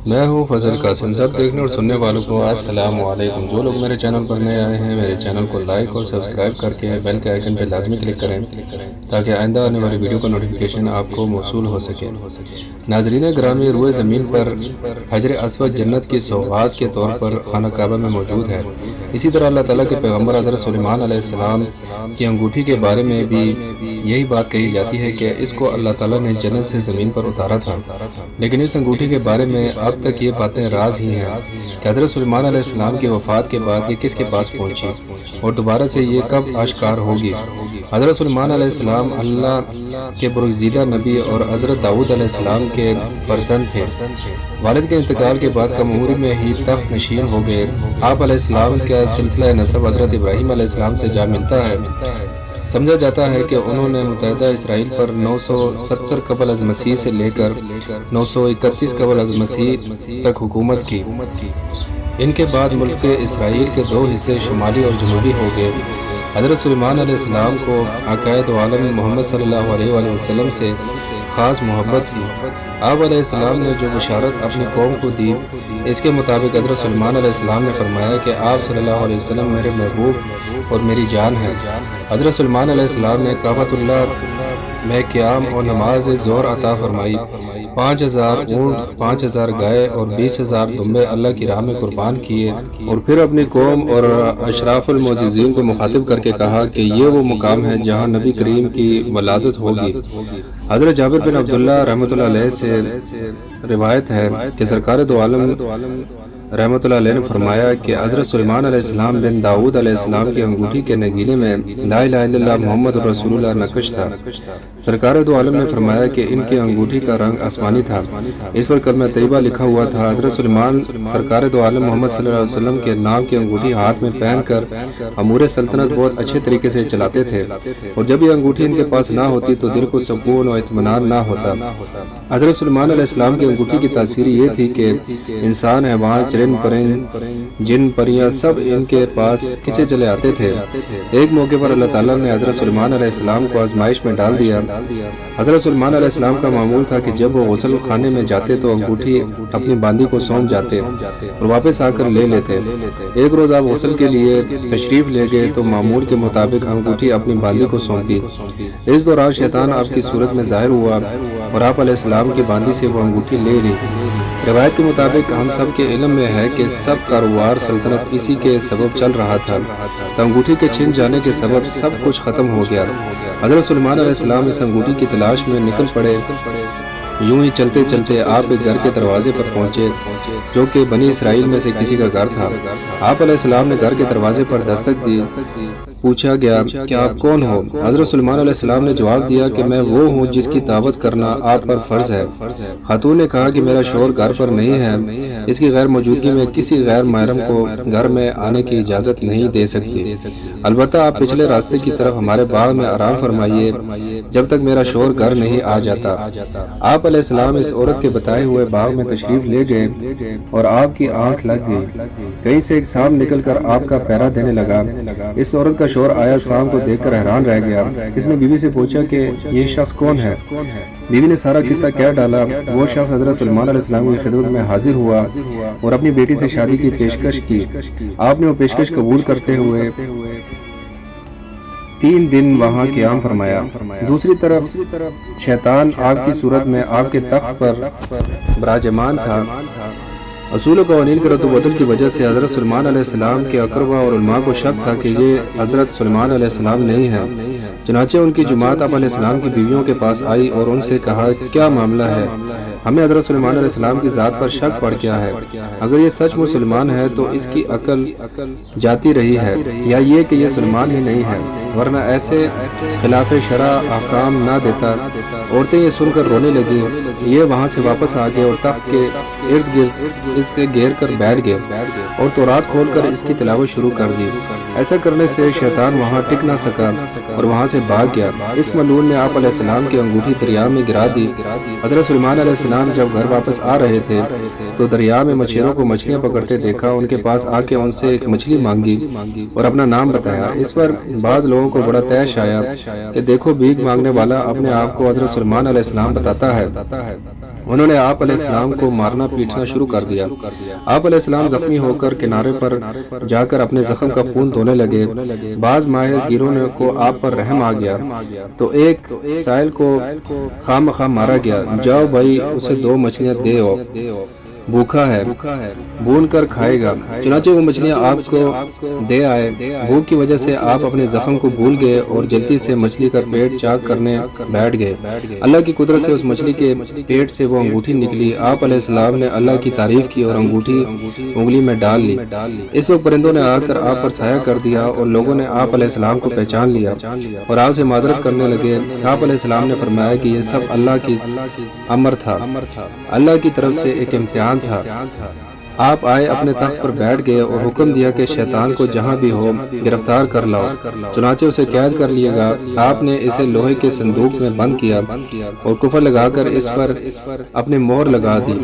میں ہوں فضل قاسم۔ سب دیکھنے اور سننے والوں کو السلام علیکم۔ جو لوگ میرے چینل پر نئے آئے ہیں میرے چینل کو لائک اور سبسکرائب کر کے بیل کے آئیکن پہ لازمی کلک کریں تاکہ آئندہ آنے والی ویڈیو کا نوٹیفیکیشن آپ کو موصول ہو سکے۔ ناظرین گرامی، روئے زمین پر حجر اسود جنت کی سوغات کے طور پر خانہ کعبہ میں موجود ہے۔ اسی طرح اللہ تعالیٰ کے پیغمبر حضرت سلیمان علیہ السلام کی انگوٹھی کے بارے میں بھی یہی بات کہی جاتی ہے کہ اس کو اللہ تعالیٰ نے جنت سے زمین پر اتارا تھا، لیکن اس انگوٹھی کے بارے میں اب تک یہ باتیں راز ہی ہیں کہ حضرت سلیمان علیہ السلام کی وفات کے بعد یہ کس کے پاس پہنچی اور دوبارہ سے یہ کب آشکار ہوگی۔ حضرت سلیمان علیہ السلام اللہ کے برگزیدہ نبی اور حضرت داؤد علیہ السلام کے فرزند تھے۔ والد کے انتقال کے بعد کم عمری میں ہی تخت نشین ہو گئے۔ آپ علیہ السلام کا سلسلہ نسب حضرت ابراہیم علیہ السلام سے جا ملتا ہے۔ سمجھا جاتا ہے کہ انہوں نے متحدہ اسرائیل پر 970 قبل از مسیح سے لے کر 931 قبل از مسیح تک حکومت کی۔ ان کے بعد ملک اسرائیل کے دو حصے شمالی اور جنوبی ہو گئے۔ حضرت سلیمان علیہ السلام کو عقائد عالم محمد صلی اللہ علیہ وآلہ وسلم سے خاص محبت تھی۔ آپ علیہ السلام نے جو بشارت اپنی قوم کو دی، اس کے مطابق حضرت سلیمان علیہ السلام نے فرمایا کہ آپ صلی اللہ علیہ وسلم میرے محبوب اور میری جان ہے۔ حضرت سلیمان علیہ السلام نے کعبۃ اللہ میں قیام اور نماز ظہر عطا فرمائی۔ 5000 اونٹ، 5000 گائے اور 20,000 دمبے اللہ کی راہ میں قربان کیے، اور پھر اپنی قوم اور اشراف المعززین کو مخاطب کر کے کہا کہ یہ وہ مقام ہے جہاں نبی کریم کی ولادت ہوگی۔ حضرت جابر بن عبداللہ رحمۃ اللہ علیہ سے روایت ہے کہ سرکار دو عالم رحمۃ اللہ علیہ نے فرمایا کہ حضرت سلیمان علیہ السلام بن داؤد علیہ السلام کی انگوٹھی کے نگینے میں لا الہ الا اللہ محمد رسول اللہ نقش تھا۔ سرکار دو عالم نے فرمایا کہ ان کی انگوٹھی کا رنگ آسمانی تھا، اس پر کلمہ طیبہ لکھا ہوا تھا۔ حضرت سلیمان سرکار دو عالم محمد صلی اللہ علیہ وسلم کے نام کی انگوٹھی ہاتھ میں پہن کر امور سلطنت بہت اچھے طریقے سے چلاتے تھے، اور جب یہ انگوٹھی ان کے پاس نہ ہوتی تو دل کو سکون و اطمینان نہ ہوتا۔ حضرت سلیمان علیہ السلام کی انگوٹھی کی تاثیر یہ تھی کہ انسان، حیوان، چرند پرند، جن پریاں سب ان کے پاس کھچے چلے آتے تھے۔ ایک موقع پر اللہ تعالیٰ نے حضرت سلیمان علیہ السلام کو آزمائش میں ڈال دیا۔ حضرت سلیمان علیہ السلام کا معمول تھا کہ جب وہ غسل خانے میں جاتے تو انگوٹھی اپنی باندی کو سونپ جاتے اور واپس آ کر لے لیتے۔ ایک روز آپ غسل کے لیے تشریف لے گئے تو معمول کے مطابق انگوٹھی اپنی باندی کو سونپی۔ اس دوران شیطان آپ کی صورت میں ظاہر ہوا اور آپ علیہ السلام کی باندی سے وہ انگوٹھی لے لی۔ روایت کے مطابق ہم سب کے علم میں ہے کہ سب کاروبار سلطنت اسی کے سبب چل رہا تھا، تو انگوٹھی کے چھن جانے کے سبب سب کچھ ختم ہو گیا۔ حضرت سلیمان علیہ السلام اس انگوٹھی کی تلاش میں نکل پڑے۔ یوں ہی چلتے چلتے آپ ایک گھر کے دروازے پر پہنچے جو کہ بنی اسرائیل میں سے کسی کا گھر تھا۔ آپ علیہ السلام نے گھر کے دروازے پر دستک دی۔ پوچھا گیا کہ آپ کون ہو؟ حضرت سلیمان علیہ السلام نے جواب دیا کہ میں وہ ہوں جس کی دعوت کرنا آپ پر فرض ہے۔ خاتون نے کہا کہ میرا شوہر گھر پر نہیں ہے، اس کی غیر موجودگی میں کسی غیر محرم کو گھر میں آنے کی اجازت نہیں دے سکتی، البتہ آپ پچھلے راستے کی طرف ہمارے باغ میں آرام فرمائیے جب تک میرا شوہر گھر نہیں آ جاتا۔ آپ علیہ السلام اس عورت کے بتائے ہوئے باغ میں تشریف لے گئے اور آپ کی آنکھ لگ گئی۔ کہیں سے ایک سانپ نکل کر آپ کا پہرا دینے لگا۔ اس عورت کا شوہر آیا، سانپ کو دیکھ کر حیران رہ گیا۔ اس نے بیوی سے پوچھا کہ یہ شخص کون ہے؟ بیوی نے سارا قصہ کہہ ڈالا۔ وہ شخص حضرت سلیمان علیہ السلام کی خدمت میں حاضر ہوا اور اپنی بیٹی سے شادی کی پیشکش کی۔ آپ نے وہ پیشکش قبول کرتے ہوئے 3 دن وہاں قیام فرمایا۔ دوسری طرف شیطان آپ کی صورت میں آپ کے تخت پر براجمان تھا۔ اصول و قوانین کے رد و بدل کی وجہ سے حضرت سلیمان علیہ السلام کے اقربا اور علماء کو شک تھا کہ یہ حضرت سلیمان علیہ السلام نہیں ہے۔ چنانچہ ان کی جماعت آپ علیہ السلام کی بیویوں کے پاس آئی اور ان سے کہا کیا معاملہ ہے؟ ہمیں حضرت سلیمان علیہ السلام کی ذات پر شک پڑ گیا ہے۔ اگر یہ سچ مچ سلیمان ہے تو اس کی عقل جاتی رہی ہے، یا یہ کہ یہ سلیمان ہی نہیں ہے، ورنہ ایسے خلاف شرع احکام نہ دیتا۔ عورتیں یہ سن کر رونے لگیں۔ یہ وہاں سے واپس آ گئے اور تخت کے ارد گرد اس سے گھیر کر بیٹھ گئے اور تورات کھول کر اس کی تلاوت شروع کر دی۔ ایسا کرنے سے شیطان وہاں ٹک نہ سکا اور وہاں سے بھاگ گیا۔ اس ملعون نے آپ علیہ السلام کی انگوٹھی دریا میں گرا دی۔ حضرت سلیمان علیہ السلام جب گھر واپس آ رہے تھے تو دریا میں مچھروں کو مچھلیاں پکڑتے دیکھا۔ ان کے پاس آ کے ان سے ایک مچھلی مانگی اور اپنا نام بتایا۔ اس پر بعض لوگوں کو بڑا طیش آیا کہ دیکھو بھیک مانگنے والا اپنے آپ کو حضرت سلیمان علیہ السلام بتاتا ہے۔ انہوں نے آپ علیہ السلام کو مارنا پیٹنا شروع کر دیا۔ آپ علیہ السلام زخمی ہو کر کنارے پر جا کر اپنے زخم کا خون دھونے لگے۔ بعض ماہر گیروں کو آپ پر رحم آ گیا تو ایک سائل کو خواہ مخواہ مارا گیا، جاؤ بھائی اسے 2 مچھلیاں دے آؤ، بھوکا ہے بھون کر کھائے گا۔ چنانچہ وہ مچھلیاں آپ کو دے آئے۔ بھوک کی وجہ سے آپ اپنے زخم کو بھول گئے اور جلدی سے مچھلی کا پیٹ چاک کرنے بیٹھ گئے۔ اللہ کی قدرت سے اس مچھلی کے پیٹ سے وہ انگوٹھی نکلی۔ آپ علیہ السلام نے اللہ کی تعریف کی اور انگوٹھی انگلی میں ڈال لی۔ اس وقت پرندوں نے آ کر آپ پر سایہ کر دیا اور لوگوں نے آپ علیہ السلام کو پہچان لیا اور آپ سے معذرت کرنے لگے۔ آپ علیہ السلام نے فرمایا کہ یہ سب اللہ کی امر تھا، اللہ کی طرف سے ایک امتحان تھا۔ آپ آئے، اپنے تخت پر بیٹھ گئے اور حکم دیا کہ شیطان کو جہاں بھی ہو گرفتار کر لاؤ۔ چنانچہ اسے قید کر لیا گیا۔ آپ نے اسے لوہے کے صندوق میں بند کیا اور کفر لگا کر اس پر اپنے مہر لگا دی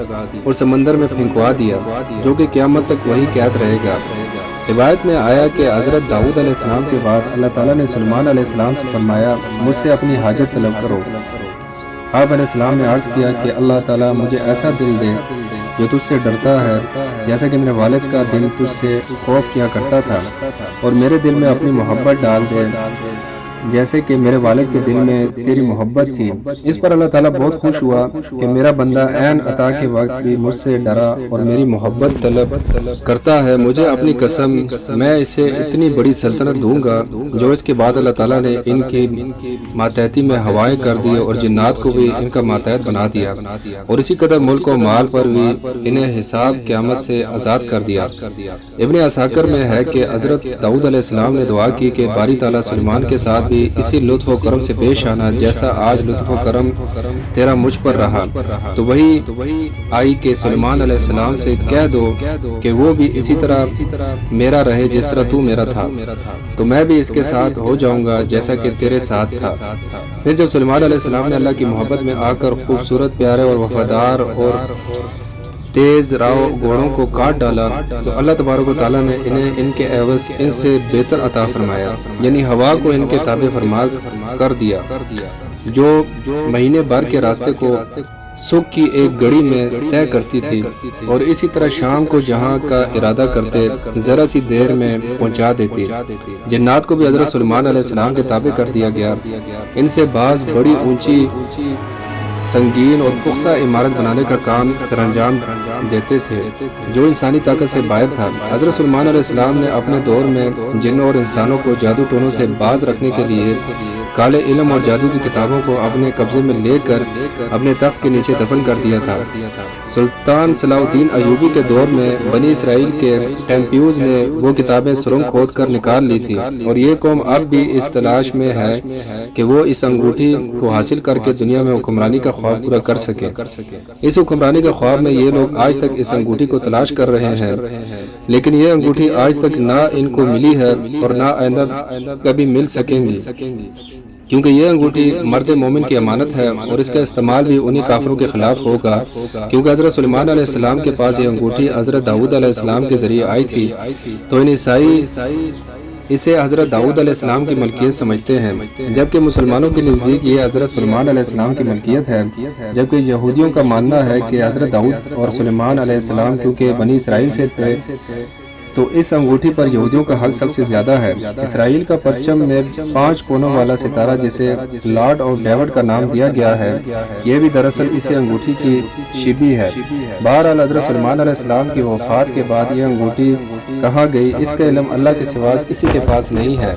اور سمندر میں پھینکوا دیا، جو کہ قیامت تک وہی قید رہے گا۔ روایت میں آیا کہ حضرت داؤد علیہ السلام کے بعد اللہ تعالیٰ نے سلیمان علیہ السلام سے فرمایا، مجھ سے اپنی حاجت طلب کرو۔ آپ علیہ السلام نے عرض کیا کہ اللہ تعالیٰ مجھے ایسا دل دے جو تجھ سے ڈرتا ہے، جیسا کہ میرے والد کا دل تجھ سے خوف کیا کرتا تھا، اور میرے دل میں اپنی محبت ڈال دے جیسے کہ میرے والد کے دل میں تیری محبت تھی۔ اس پر اللہ تعالیٰ بہت خوش ہوا کہ میرا بندہ عین عطا کے وقت بھی مجھ سے ڈرا اور میری محبت طلب کرتا ہے۔ مجھے اپنی قسم، میں اسے اتنی بڑی سلطنت دوں گا۔ جو اس کے بعد اللہ تعالیٰ نے ان کی ماتحتی میں ہوائیں کر دی اور جنات کو بھی ان کا ماتحت بنا دیا، اور اسی قدر ملک و مال پر بھی انہیں حساب قیامت سے آزاد کر دیا۔ ابن عساکر میں ہے کہ حضرت داؤد علیہ السلام نے دعا کی کہ باری تعالیٰ سلیمان کے ساتھ اسی لطف و کرم سے پیش آنا جیسا آج لطف و کرم تیرا مجھ پر رہا۔ تو وہی آئی کہ سلیمان علیہ السلام سے کہہ دو کہ وہ بھی اسی طرح میرا رہے جس طرح تو میرا تھا، تو میں بھی اس کے ساتھ ہو جاؤں گا جیسا کہ تیرے ساتھ تھا۔ پھر جب سلیمان علیہ السلام نے اللہ کی محبت میں آ کر خوبصورت، پیارے اور وفادار اور تیز راؤ گھوڑوں کو کاٹ ڈالا، تو اللہ تبارک و تعالیٰ نے انہیں ان کے عوض ان سے بہتر عطا فرمایا، یعنی ہوا کو ان کے تابع فرما کر دیا، جو مہینے بھر کے راستے کو سکھ کی ایک گھڑی میں طے کرتی تھی، اور اسی طرح شام کو جہاں کا ارادہ کرتے ذرا سی دیر میں پہنچا دیتی۔ جنات کو بھی حضرت سلیمان علیہ السلام کے تابع کر دیا گیا۔ ان سے بعض بڑی اونچی، سنگین اور پختہ عمارت بنانے کا کام سر انجام دیتے تھے، جو انسانی طاقت سے باہر تھا۔ حضرت سلیمان علیہ السلام نے اپنے دور میں جنوں اور انسانوں کو جادو ٹونوں سے باز رکھنے کے لیے کالے علم اور جادو کی کتابوں کو اپنے قبضے میں لے کر اپنے تخت کے نیچے دفن کر دیا تھا۔ سلطان صلاح الدین ایوبی کے دور میں بنی اسرائیل کے ٹیمپیوز نے وہ کتابیں سرنگ کھود کر نکال لی تھی، اور یہ قوم اب بھی اس تلاش میں ہے کہ وہ اس انگوٹھی کو حاصل کر کے دنیا میں حکمرانی کا خواب پورا کر سکے۔ اس حکمرانی کا خواب میں یہ لوگ آج تک اس انگوٹھی کو تلاش کر رہے ہیں، لیکن یہ انگوٹھی آج تک نہ ان کو ملی ہے اور نہ آئندہ کبھی مل سکیں گی، کیونکہ یہ انگوٹھی مرد مومن کی امانت ہے، اور اس کا استعمال بھی انہی کافروں کے خلاف ہوگا، کیونکہ حضرت سلیمان علیہ السلام کے پاس یہ انگوٹھی حضرت داؤد علیہ السلام کے ذریعے آئی تھی، تو ان عیسائی اسے حضرت داؤد علیہ السلام کی ملکیت سمجھتے ہیں، جبکہ مسلمانوں کے نزدیک یہ حضرت سلیمان علیہ السلام کی ملکیت ہے، جبکہ یہودیوں کا ماننا ہے کہ حضرت داؤد اور سلیمان علیہ السلام کیونکہ بنی اسرائیل سے تھے، تو اس انگوٹھی پر یہودیوں کا حق سب سے زیادہ ہے۔ اسرائیل کا پرچم میں 5 کونوں والا ستارہ جسے لارڈ آف ڈیوڈ کا نام دیا گیا ہے، یہ بھی دراصل اسی انگوٹھی کی شبیہ ہے۔ بہرحال حضرت سلیمان علیہ السلام کی وفات کے بعد یہ انگوٹھی کہاں گئی، اس کا علم اللہ کے سوا کسی کے پاس نہیں ہے۔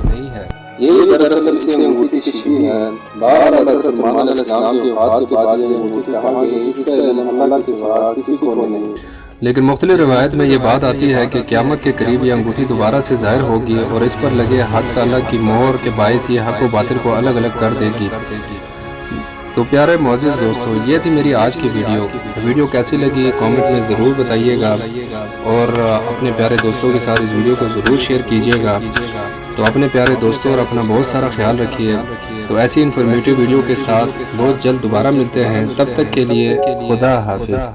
یہ دراصل اسی انگوٹھی کی شبیہ ہے۔ بہرحال حضرت سلیمان علیہ السلام کی وفات کے بعد یہ انگوٹھی کہاں گئی، اس کا علم اللہ کے سوا کسی کو نہیں۔ لیکن مختلف روایت میں یہ بات آتی ہے کہ قیامت کے قریب یہ انگوٹھی دوبارہ سے ظاہر ہوگی اور اس پر لگے حق تعالیٰ کی مہر کے باعث یہ حق و باطل کو الگ الگ کر دے گی۔ تو پیارے معزز دوستو، یہ تھی میری آج کی ویڈیو کیسی لگی کامنٹ میں ضرور بتائیے گا، اور اپنے پیارے دوستوں کے ساتھ اس ویڈیو کو ضرور شیئر کیجیے گا۔ تو اپنے پیارے دوستوں اور اپنا بہت سارا خیال رکھیے۔ تو ایسی انفارمیٹیو ویڈیو کے ساتھ بہت جلد دوبارہ ملتے ہیں، تب تک کے لیے خدا حافظ۔